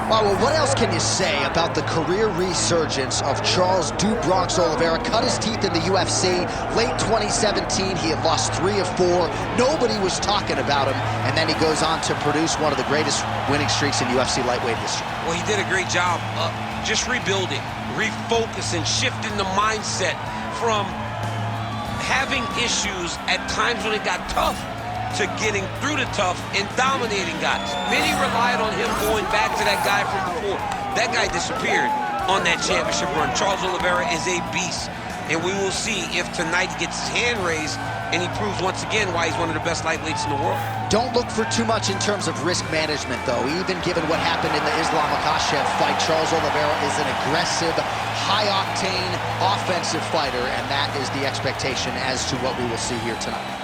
Well, what else can you say about the career resurgence of Charles "Du Bronx" Oliveira? Cut his teeth in the UFC. Late 2017, he had lost 3 of 4. Nobody was talking about him, and then he goes on to produce one of the greatest winning streaks in UFC lightweight history. Well, he did a great job just rebuilding, refocusing, shifting the mindset from having issues at times when it got tough to getting through the tough and dominating guys. Many relied on him going back to that guy from before. That guy disappeared on that championship run. Charles Oliveira is a beast, and we will see if tonight he gets his hand raised and he proves once again why he's one of the best lightweights in the world. Don't look for too much in terms of risk management, though. Even given what happened in the Islam Makhachev fight, Charles Oliveira is an aggressive, high-octane, offensive fighter, and that is the expectation as to what we will see here tonight.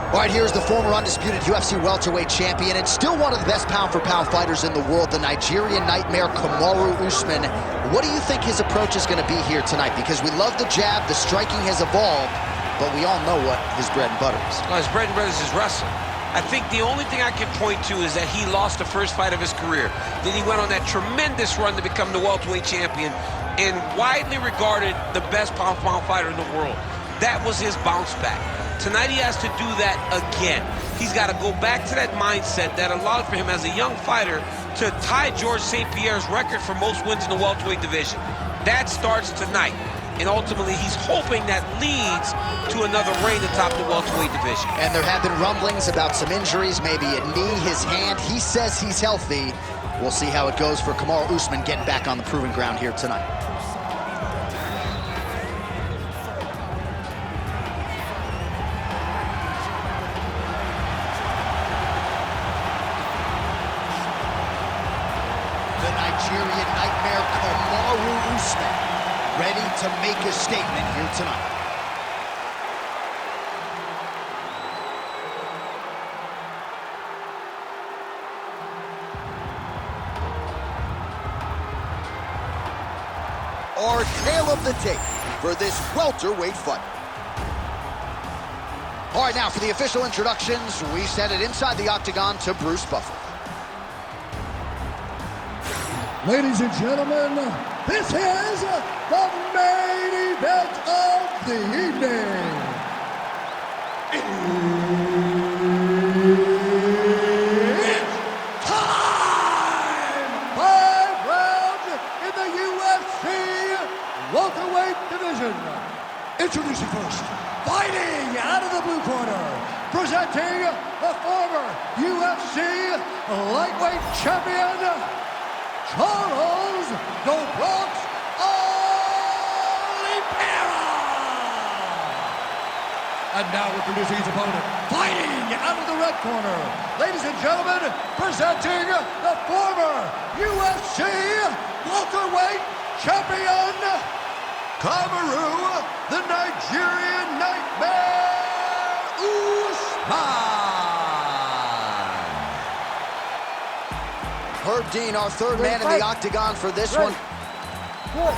All right, here's the former undisputed UFC welterweight champion and still one of the best pound-for-pound fighters in the world, the Nigerian nightmare, Kamaru Usman. What do you think his approach is going to be here tonight? Because we love the jab, the striking has evolved, but we all know what his bread and butter is. Well, his bread and butter is his wrestling. I think the only thing I can point to is that he lost the first fight of his career. Then he went on that tremendous run to become the welterweight champion and widely regarded the best pound-for-pound fighter in the world. That was his bounce back. Tonight he has to do that again. He's got to go back to that mindset that allowed for him as a young fighter to tie Georges St. Pierre's record for most wins in the welterweight division. That starts tonight, and ultimately he's hoping that leads to another reign atop the welterweight division. And there have been rumblings about some injuries, maybe a knee, his hand. He says he's healthy. We'll see how it goes for Kamaru Usman getting back on the proving ground here tonight. The Nigerian nightmare, Kamaru Usman, ready to make a statement here tonight. Our tale of the tape for this welterweight fight. All right, now for the official introductions, we send it inside the octagon to Bruce Buffer. Ladies and gentlemen, this is the main event of the evening. It's time! 5 rounds in the UFC welterweight division. Introducing first, fighting out of the blue corner, presenting the former UFC lightweight champion, Charles "Du Bronx" Oliveira. And now introducing his opponent, fighting out of the red corner, ladies and gentlemen, presenting the former UFC welterweight champion, Kamaru, the Nigerian nightmare, Usman. Herb Dean, our third man in the octagon for this one. All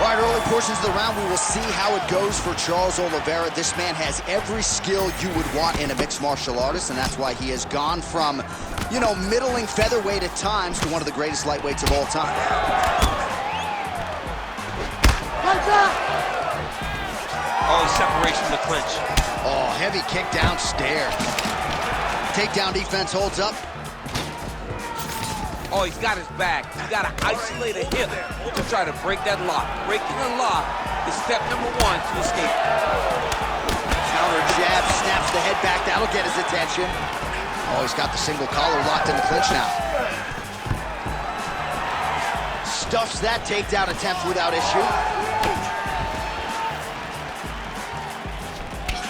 right, early portions of the round, we will see how it goes for Charles Oliveira. This man has every skill you would want in a mixed martial artist, and that's why he has gone from, you know, middling featherweight at times to one of the greatest lightweights of all time. Oh, separation from the clinch. Oh, heavy kick downstairs. Takedown defense holds up. Oh, he's got his back. He's got to isolate a hip to try to break that lock. Breaking the lock is step number 1 to escape. Counter jab, snaps the head back. That'll get his attention. Oh, he's got the single collar locked in the clinch now. Stuffs that takedown attempt without issue.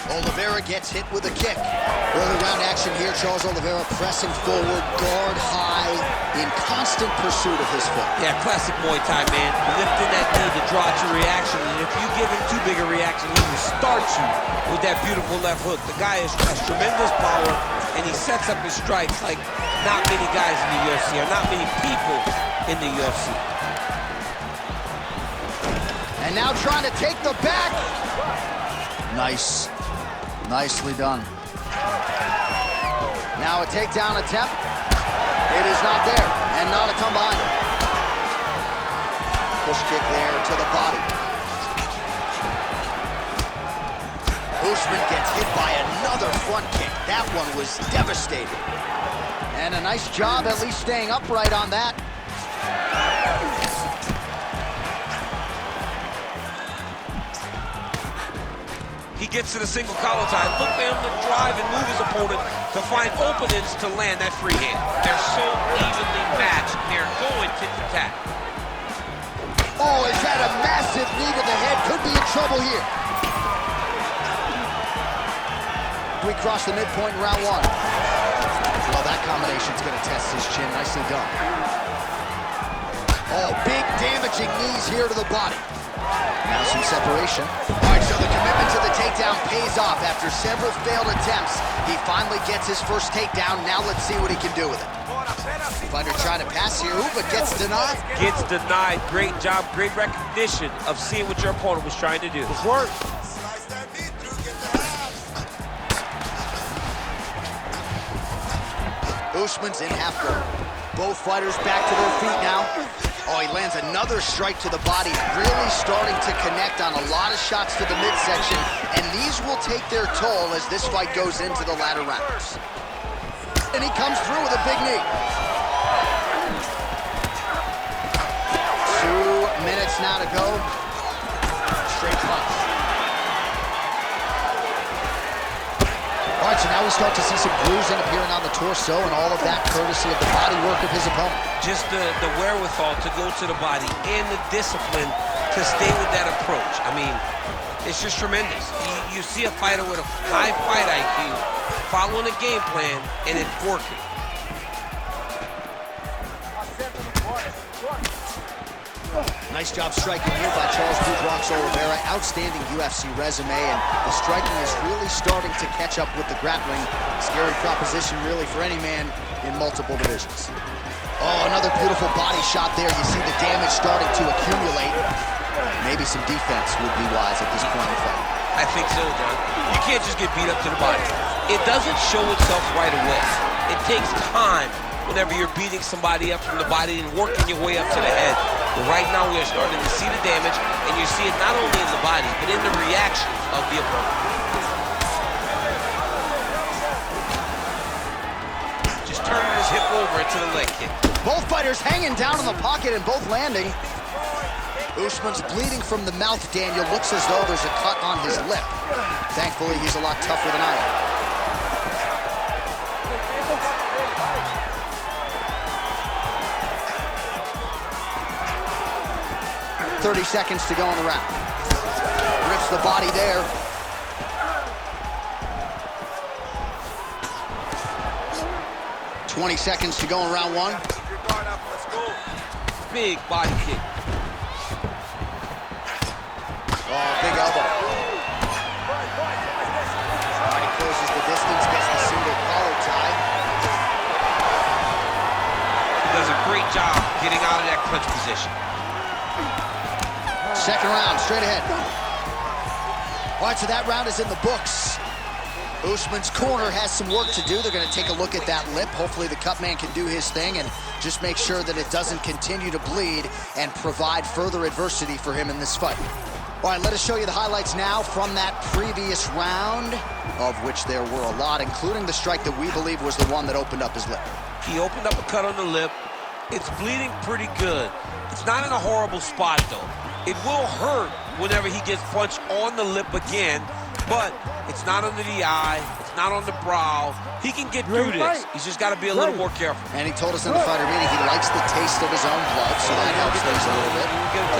Oliveira gets hit with a kick. Early round action here. Charles Oliveira pressing forward, guard high, in constant pursuit of his foot. Yeah, classic Muay Thai, man. Lifting that knee to draw out your reaction. And if you give him too big a reaction, he will start you with that beautiful left hook. The guy has tremendous power, and he sets up his strikes like not many guys in the UFC, or not many people in the UFC. And now trying to take the back. Nice. Nicely done. Now a takedown attempt. It is not there, and not a ton behind it. Push kick there to the body. Usman gets hit by another front kick. That one was devastating. And a nice job at least staying upright on that. He gets to the single collar tie. Look for him to drive and move his opponent to find openings to land that free hand. They're so evenly matched. They're going tit-for-tat. Oh, is that a massive knee to the head? Could be in trouble here. We cross the midpoint in round one. Well, that combination's going to test his chin. Nicely done. Oh, big damaging knees here to the body. Now some separation. All right, so the commitment to the takedown pays off. After several failed attempts, he finally gets his first takedown. Now let's see what he can do with it. Fighter trying to pass here, but gets denied. Gets denied. Great job, great recognition of seeing what your opponent was trying to do. It's work. Usman's in half guard. Both fighters back to their feet now. Oh, he lands another strike to the body, really starting to connect on a lot of shots to the midsection, and these will take their toll as this fight goes into the latter rounds. And he comes through with a big knee. 2 minutes now to go. Straight punch. All right, so now we start to see some bruising appearing on the torso, and all of that courtesy of the body work of his opponent. Just the wherewithal to go to the body and the discipline to stay with that approach. I mean, it's just tremendous. You see a fighter with a high fight IQ following a game plan, and it's working. Nice job striking here by Charles Oliveira. Outstanding UFC resume, and the striking is really starting to catch up with the grappling. Scary proposition really for any man in multiple divisions. Oh, another beautiful body shot there. You see the damage starting to accumulate. Maybe some defense would be wise at this point in the fight. I think so, John. You can't just get beat up to the body. It doesn't show itself right away. It takes time whenever you're beating somebody up from the body and working your way up to the head. But right now we are starting to see the damage, and you see it not only in the body, but in the reaction of the opponent. Just turning his hip over into the leg kick. Both fighters hanging down in the pocket and both landing. Usman's bleeding from the mouth, Daniel. Looks as though there's a cut on his lip. Thankfully, he's a lot tougher than I am. 30 seconds to go in the round. Rips the body there. $20 seconds to go in round one. Big body kick. Oh, big elbow. All right, he closes the distance, gets the single collar tie. He does a great job getting out of that clinch position. Second round, straight ahead. All right, so that round is in the books. Usman's corner has some work to do. They're going to take a look at that lip. Hopefully the cut man can do his thing and just make sure that it doesn't continue to bleed and provide further adversity for him in this fight. All right, let us show you the highlights now from that previous round, of which there were a lot, including the strike that we believe was the one that opened up his lip. He opened up a cut on the lip. It's bleeding pretty good. It's not in a horrible spot, though. It will hurt whenever he gets punched on the lip again, but it's not under the eye, it's not on the brow. He can get through this. He's just got to be a little more careful. And he told us in the fighter meeting he likes the taste of his own blood, so that helps things a little bit.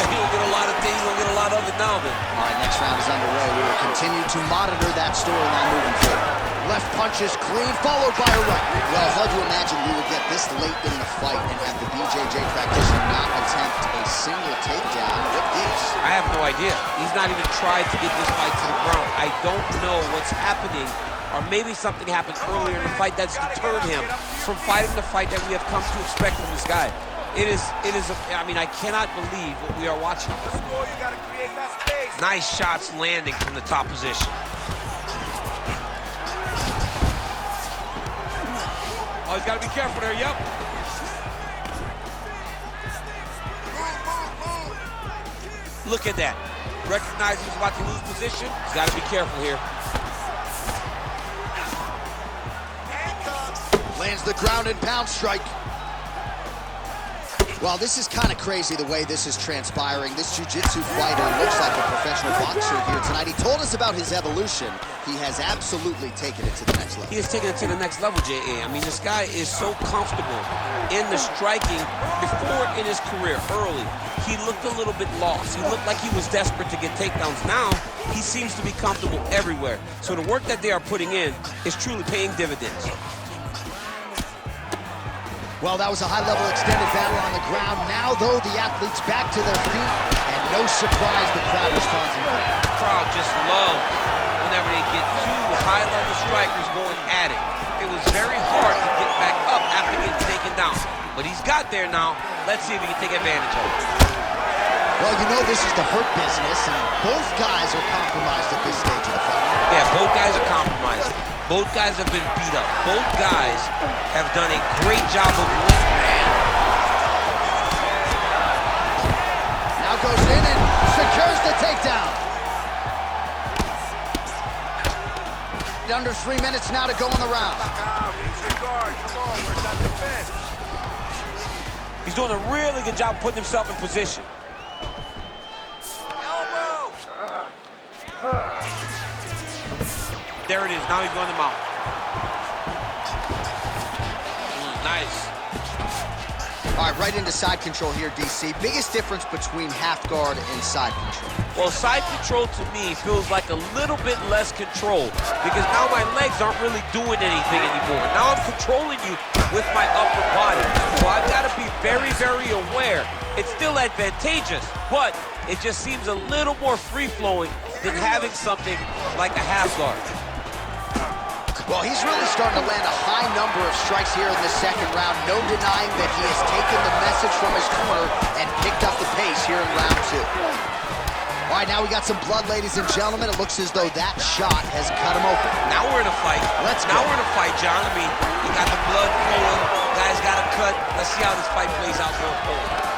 He'll get a lot of things, he'll get a lot of it now then. All right, next round is underway. We will continue to monitor that storyline moving forward. Left punch is clean, followed by a right. Well, hard to imagine we would get this late in the fight and have the BJJ practitioner not attempt a single takedown. What gives? I have no idea. He's not even tried to get this fight to the ground. I don't know what's happening, or maybe something happened earlier in the fight that's deterred him from fighting the fight that we have come to expect from this guy. I mean, I cannot believe what we are watching. Nice shots landing from the top position. Oh, he's got to be careful there, yep. Look at that. Recognizes he's about to lose position. He's got to be careful here. Lands the ground and pound strike. Well, this is kind of crazy the way this is transpiring. This jiu-jitsu fighter looks like a professional boxer here tonight. He told us about his evolution. He has absolutely taken it to the next level. He has taken it to the next level, J.A. I mean, this guy is so comfortable in the striking. Before in his career, early, he looked a little bit lost. He looked like he was desperate to get takedowns. Now, he seems to be comfortable everywhere. So the work that they are putting in is truly paying dividends. Well, that was a high-level extended battle on the ground. Now, though, the athletes back to their feet, and no surprise the crowd responds in kind. The crowd just loves whenever they get two high-level strikers going at it. It was very hard to get back up after getting taken down. But he's got there now. Let's see if he can take advantage of it. Well, you know this is the hurt business, and both guys are compromised at this stage of the fight. Yeah, both guys are compromised. Both guys have been beat up. Both guys have done a great job of winning. Now goes in and secures the takedown. Under 3 minutes now to go in the round. He's doing a really good job putting himself in position. There it is. Now he's going to mount. Nice. All right, right into side control here, DC. Biggest difference between half guard and side control? Well, side control to me feels like a little bit less control because now my legs aren't really doing anything anymore. Now I'm controlling you with my upper body. So I've got to be very, very aware. It's still advantageous, but it just seems a little more free-flowing than having something like a half guard. Well, he's really starting to land a high number of strikes here in the second round. No denying that he has taken the message from his corner and picked up the pace here in round two. All right, now we got some blood, ladies and gentlemen. It looks as though that shot has cut him open. Now we're in a fight. Now we're in a fight, John. I mean, you got the blood flowing. Guys got a cut. Let's see how this fight plays out going forward.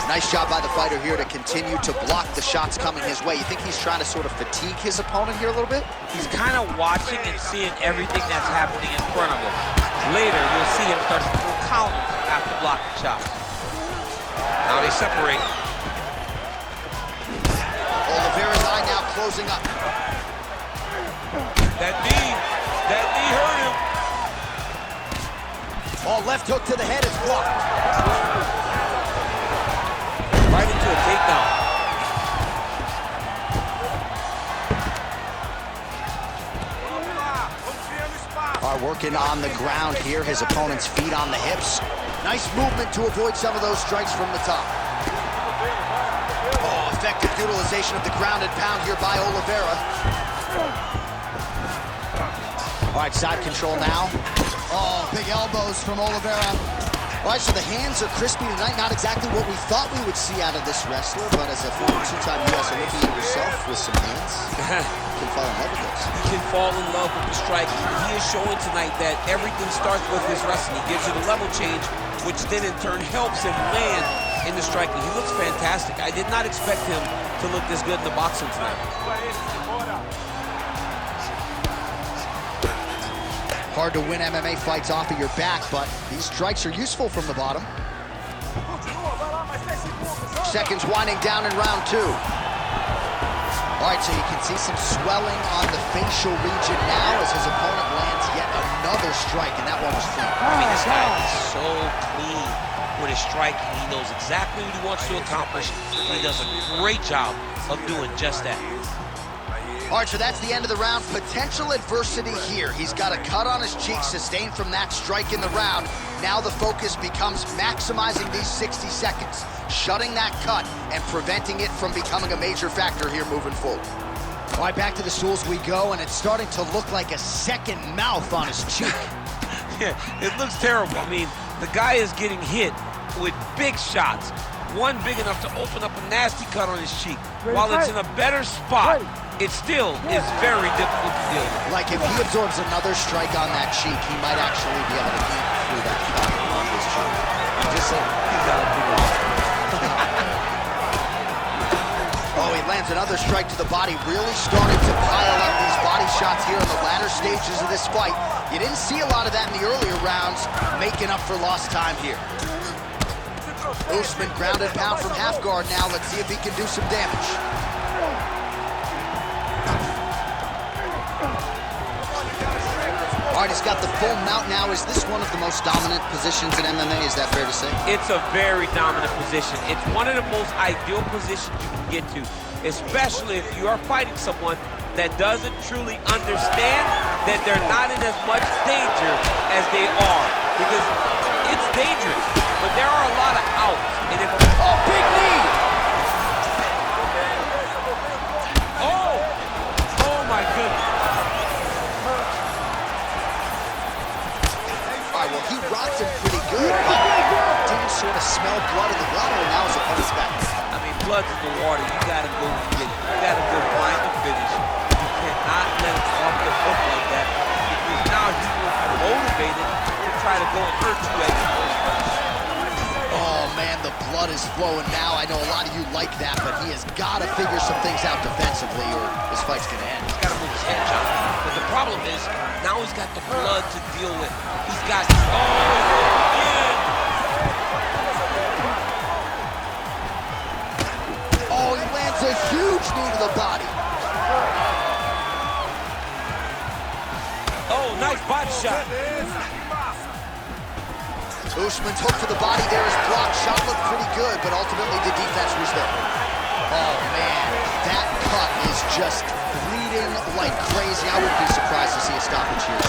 Nice job by the fighter here to continue to block the shots coming his way. You think he's trying to sort of fatigue his opponent here a little bit? He's kind of watching and seeing everything that's happening in front of him. Later, you'll see him start to throw counters after blocking shots. Now they separate. Oliveira's eye now closing up. That knee hurt him. Oh, left hook to the head is blocked. Right into a takedown. Are working on the ground here. His opponent's feet on the hips. Nice movement to avoid some of those strikes from the top. Oh, effective utilization of the ground and pound here by Oliveira. All right, side control now. Oh, big elbows from Oliveira. All right, so the hands are crispy tonight. Not exactly what we thought we would see out of this wrestler, but as a former two-time U.S. Olympian yourself with some hands, you can fall in love with this. He can fall in love with the striking. He is showing tonight that everything starts with his wrestling. He gives you the level change, which then in turn helps him land in the striking. He looks fantastic. I did not expect him to look this good in the boxing tonight. Hard to win MMA fights off of your back, but these strikes are useful from the bottom. Seconds winding down in round two. All right, so you can see some swelling on the facial region now as his opponent lands yet another strike, and that one was clean. I mean, this guy is so clean with his striking. He knows exactly what he wants to accomplish, and he does a great job of doing just that. All right, so that's the end of the round. Potential adversity here. He's got a cut on his cheek sustained from that strike in the round. Now the focus becomes maximizing these 60 seconds, shutting that cut and preventing it from becoming a major factor here moving forward. All right, back to the stools we go, and it's starting to look like a second mouth on his cheek. Yeah, it looks terrible. I mean, the guy is getting hit with big shots. One big enough to open up a nasty cut on his cheek. While it's in a better spot, it still is very difficult to deal with. Like if he absorbs another strike on that cheek, he might actually be able to eat through that cut on his cheek. I'm just saying, he's got a big one. Oh, he lands another strike to the body, really starting to pile up these body shots here in the latter stages of this fight. You didn't see a lot of that in the earlier rounds, making up for lost time here. Usman ground and pound from half guard now. Let's see if he can do some damage. All right, he's got the full mount now. Is this one of the most dominant positions in MMA? Is that fair to say? It's a very dominant position. It's one of the most ideal positions you can get to, especially if you are fighting someone that doesn't truly understand that they're not in as much danger as they are. Because it's dangerous, but there are a lot of outs. And if big knee! Oh my goodness. All right, well, he rocked him pretty good, but didn't sort of smell blood in the water, and now his opponent's back. I mean, blood's in the water. You gotta go get it. You gotta go find the finish. You cannot let it off the hook like that, because now he will be motivated to try to go and hurt you at the first place. Oh, man, the blood is flowing now. I know a lot of you like that, but he has got to figure some things out defensively or this fight's going to end. He's got to move his head, John. But the problem is, now he's got the blood to deal with. He's got... Oh, he lands a huge knee to the body. Oh, nice body shot. Usman's hook to the body there is blocked. Shot looked pretty good, but ultimately the defense was there. Oh, man, that cut is just bleeding like crazy. I wouldn't be surprised to see a stoppage here.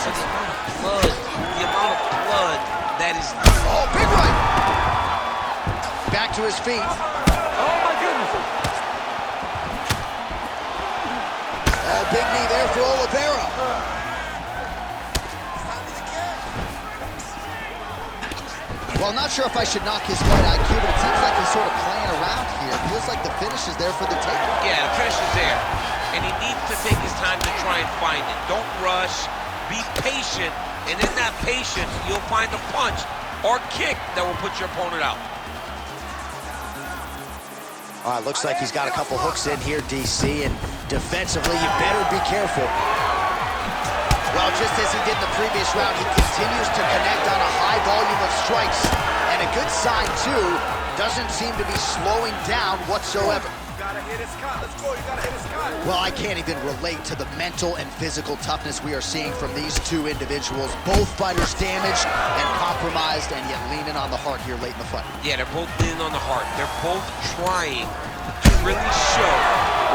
The amount of blood that is... Oh, big right! Back to his feet. Oh, my goodness. Oh, big knee there for Oliveira. Well, I'm not sure if I should knock his fight IQ, but it seems like he's sort of playing around here. It feels like the finish is there for the taking. Yeah, the finish is there. And he needs to take his time to try and find it. Don't rush. Be patient. And in that patience, you'll find a punch or kick that will put your opponent out. All right, looks like he's got a couple hooks in here, DC, and defensively, you better be careful. Well, just as he did in the previous round, he continues to connect on a high volume of strikes. And a good sign, too, doesn't seem to be slowing down whatsoever. Well, I can't even relate to the mental and physical toughness we are seeing from these two individuals. Both fighters damaged and compromised, and yet leaning on the heart here late in the fight. Yeah, they're both leaning on the heart. They're both trying to really show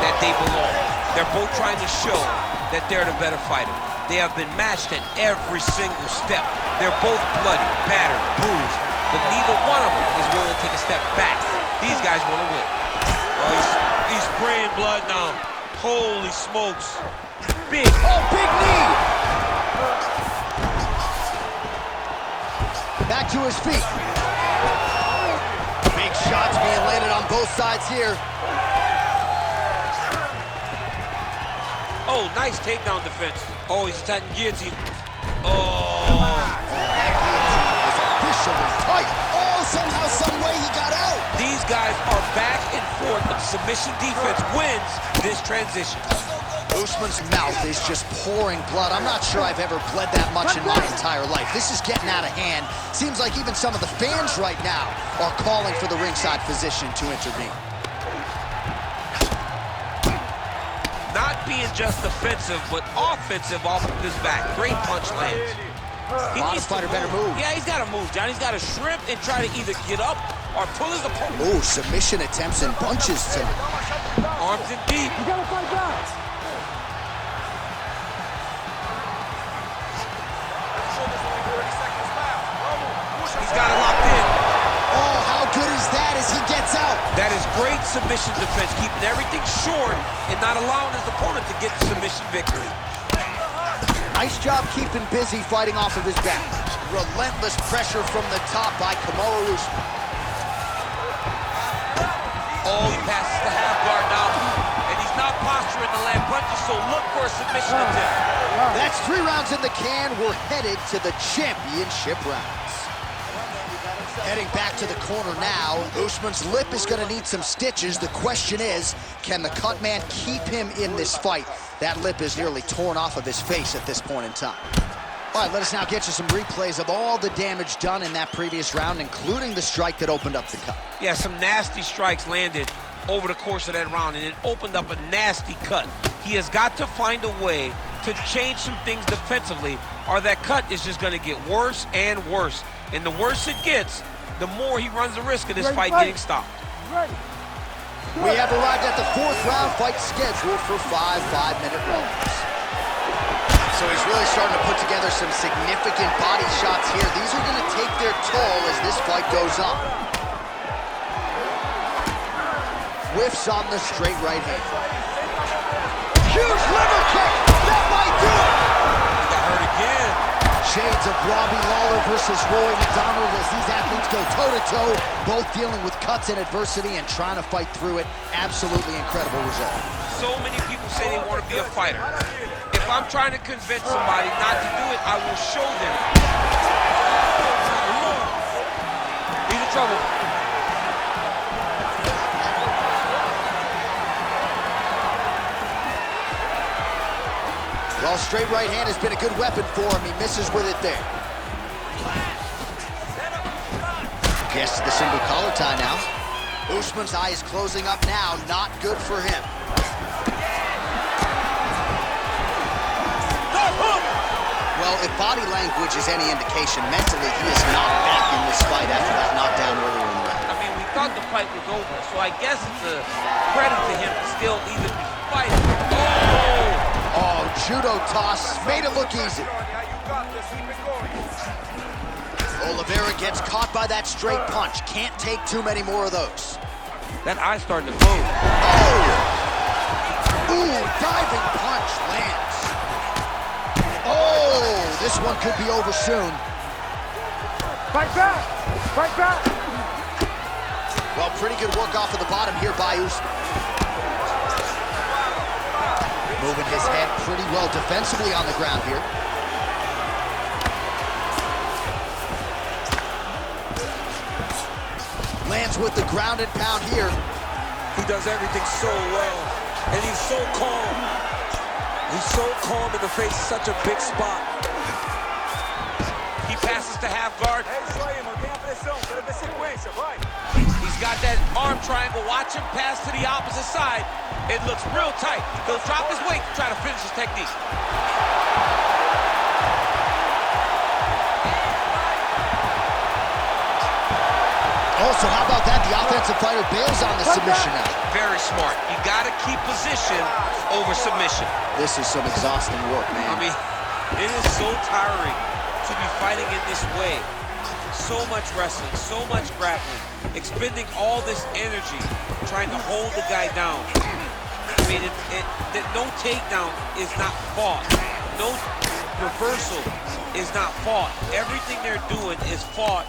that they belong. They're both trying to show that they're the better fighter. They have been matched at every single step. They're both bloody, battered, bruised, but neither one of them is willing to take a step back. These guys want to win. Oh, he's spraying blood now. Holy smokes. Big. Oh, big knee! Back to his feet. Big shots being landed on both sides here. Oh, nice takedown defense. Oh, he's attacking guillotine. Oh. That guillotine is officially tight. Oh, somehow, some way he got out. These guys are back and forth, but submission defense wins this transition. Usman's mouth is just pouring blood. I'm not sure I've ever bled that much in my entire life. This is getting out of hand. Seems like even some of the fans right now are calling for the ringside physician to intervene. Not being just defensive, but offensive off of his back. Great punch lands. Honest fighter better move. Yeah, he's got to move, John. He's got to shrimp and try to either get up or pull his opponent. Oh, submission attempts and bunches tonight. Arms in deep. You gotta fight back. He's got it locked in. Oh, how good is that as he gets out? That is great submission defense, keeping everything short and not allowing his opponent to get the submission victory. Nice job keeping busy fighting off of his back. Relentless pressure from the top by Kamaru Usman. Oh, he passes the half guard now. And he's not posturing to land punches, so look for a submission attempt. That's 3 rounds in the can. We're headed to the championship rounds. Heading back to the corner now. Usman's lip is going to need some stitches. The question is, can the cut man keep him in this fight? That lip is nearly torn off of his face at this point in time. All right, let us now get you some replays of all the damage done in that previous round, including the strike that opened up the cut. Yeah, some nasty strikes landed over the course of that round, and it opened up a nasty cut. He has got to find a way to change some things defensively, or that cut is just going to get worse and worse. And the worse it gets, the more he runs the risk of this fight getting stopped. We have arrived at the 4th round fight scheduled for 5 5-minute rounds. So he's really starting to put together some significant body shots here. These are going to take their toll as this fight goes on. Whiffs on the straight right hand. Huge liver kick! That might do it! He got hurt again. Shades of Robbie Lawler versus Roy McDonald as these athletes go toe-to-toe, both dealing with cuts and adversity and trying to fight through it. Absolutely incredible result. So many people say they want to be a fighter. If I'm trying to convince somebody not to do it, I will show them. He's in trouble. Well, straight right hand has been a good weapon for him. He misses with it there. Gets the single collar tie now. Usman's eye is closing up now. Not good for him. Well, if body language is any indication, mentally he is not back in this fight after that knockdown earlier in the round. I mean, we thought the fight was over, so I guess it's a credit to him to still even be fighting. Oh, judo toss made it look easy. Oliveira gets caught by that straight punch. Can't take too many more of those. That eye's starting to move. Oh! Ooh, diving punch lands. Oh, this one could be over soon. Fight back! Fight back! Well, pretty good work off of the bottom here by Usman. Moving his head pretty well defensively on the ground here. Lands with the ground and pound here. He does everything so well, and he's so calm. He's so calm in the face of such a big spot. He passes to half guard. He's got that arm triangle. Watch him pass to the opposite side. It looks real tight. He'll drop his weight to try to finish his technique. Also, how about that? The offensive fighter bails on the submission now. Very smart. You got to keep position over submission. This is some exhausting work, man. I mean, it is so tiring to be fighting in this way. So much wrestling, so much grappling, expending all this energy trying to hold the guy down. I mean, no takedown is not fought. No reversal is not fought. Everything they're doing is fought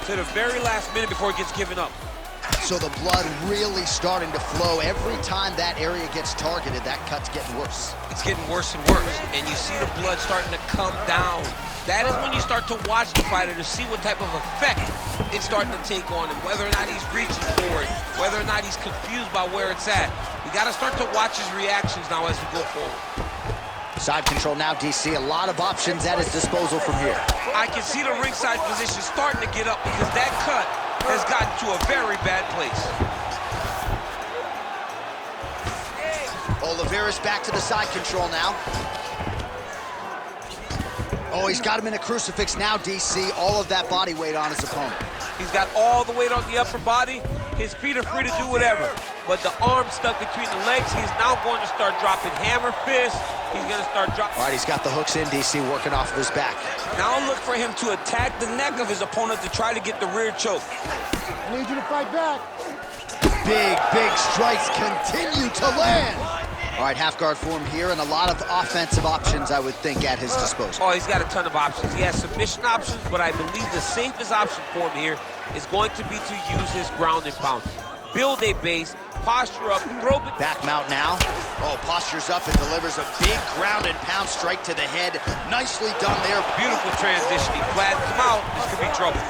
to the very last minute before it gets given up. So the blood really starting to flow. Every time that area gets targeted, that cut's getting worse. It's getting worse and worse, and you see the blood starting to come down. That is when you start to watch the fighter to see what type of effect it's starting to take on him, whether or not he's reaching for it, whether or not he's confused by where it's at. We got to start to watch his reactions now as we go forward. Side control now, DC. A lot of options at his disposal from here. I can see the ringside position starting to get up because that cut has gotten to a very bad place. Oliveira's back to the side control now. Oh, he's got him in a crucifix now, DC. All of that body weight on his opponent. He's got all the weight on the upper body. His feet are free to do whatever. But the arm stuck between the legs. He's now going to start dropping hammer fists. He's going to start dropping. All right, he's got the hooks in, DC, working off of his back. Now look for him to attack the neck of his opponent to try to get the rear choke. I need you to fight back. Big strikes continue to land. All right, half guard form here, and a lot of offensive options, I would think, at his disposal. Oh, he's got a ton of options. He has submission options, but I believe the safest option for him here is going to be to use his ground and pound. Build a base, posture up, throw it. Back mount now. Oh, postures up and delivers a big ground and pound strike to the head. Nicely done there. Beautiful transition. He flattens him out. This could be trouble.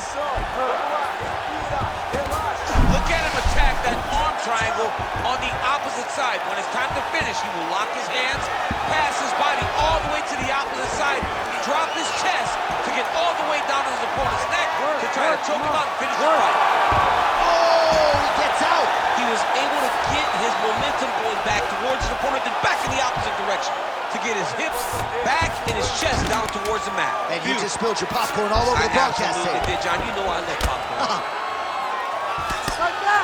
Look at him attack that arm triangle on the opposite side. When it's time to finish, he will lock his hands, pass his body all the way to the opposite side, drop his chest to get all the way down to his opponent's neck to try to choke him out and finish the fight. Oh, he gets out. He was able to get his momentum going back towards his opponent, then back in the opposite direction to get his hips back and his chest down towards the mat. And you just spilled your popcorn all over the broadcast tape. I did, John. You know I love popcorn.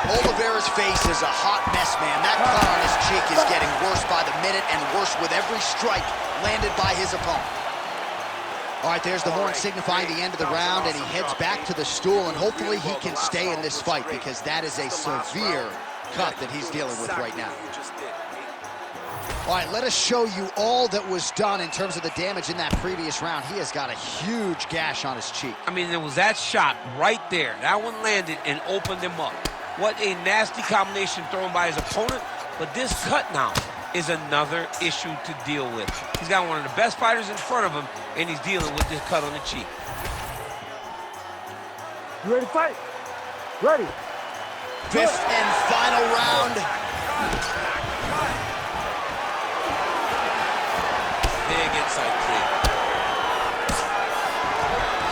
Oliveira's face is a hot mess, man. That cut on his cheek is getting worse by the minute and worse with every strike landed by his opponent. All right, there's the horn signifying the end of the round, and he heads back to the stool, and hopefully he can stay in this fight because that is a severe cut that he's dealing with right now. All right, let us show you all that was done in terms of the damage in that previous round. He has got a huge gash on his cheek. I mean, there was that shot right there. That one landed and opened him up. What a nasty combination thrown by his opponent, but this cut now is another issue to deal with. He's got one of the best fighters in front of him, and he's dealing with this cut on the cheek. You ready to fight? Ready. Fifth and final round. Big inside kick.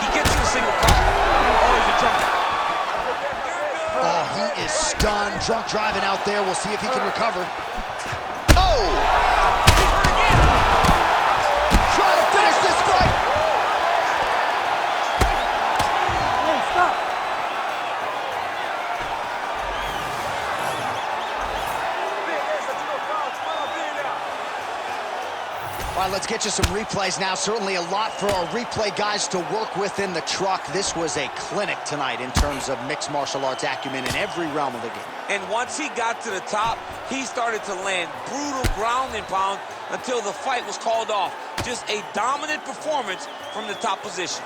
He gets to the single collar. Oh, he's in trouble. Oh, he is stunned. Drunk driving out there. We'll see if he can recover. Oh! Trying to finish this fight. Hey, stop. All right, let's get you some replays now. Certainly a lot for our replay guys to work with in the truck. This was a clinic tonight in terms of mixed martial arts acumen in every realm of the game. And once he got to the top, he started to land brutal ground and pound until the fight was called off. Just a dominant performance from the top position.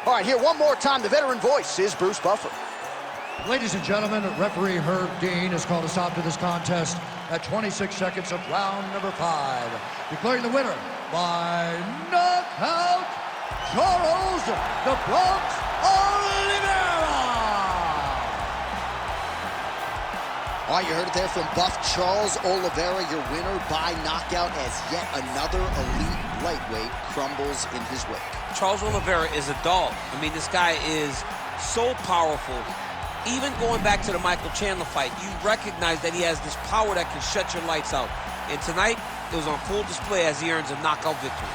All right, here one more time. The veteran voice is Bruce Buffer. Ladies and gentlemen, referee Herb Dean has called a stop to this contest at 26 seconds of round number 5. Declaring the winner by knockout, Charles "The Bronx" Oliveira! All right, you heard it there from Buff. Charles Oliveira, your winner by knockout, as yet another elite lightweight crumbles in his wake. Charles Oliveira is a dog. I mean, this guy is so powerful. Even going back to the Michael Chandler fight, you recognize that he has this power that can shut your lights out. And tonight, it was on full display as he earns a knockout victory.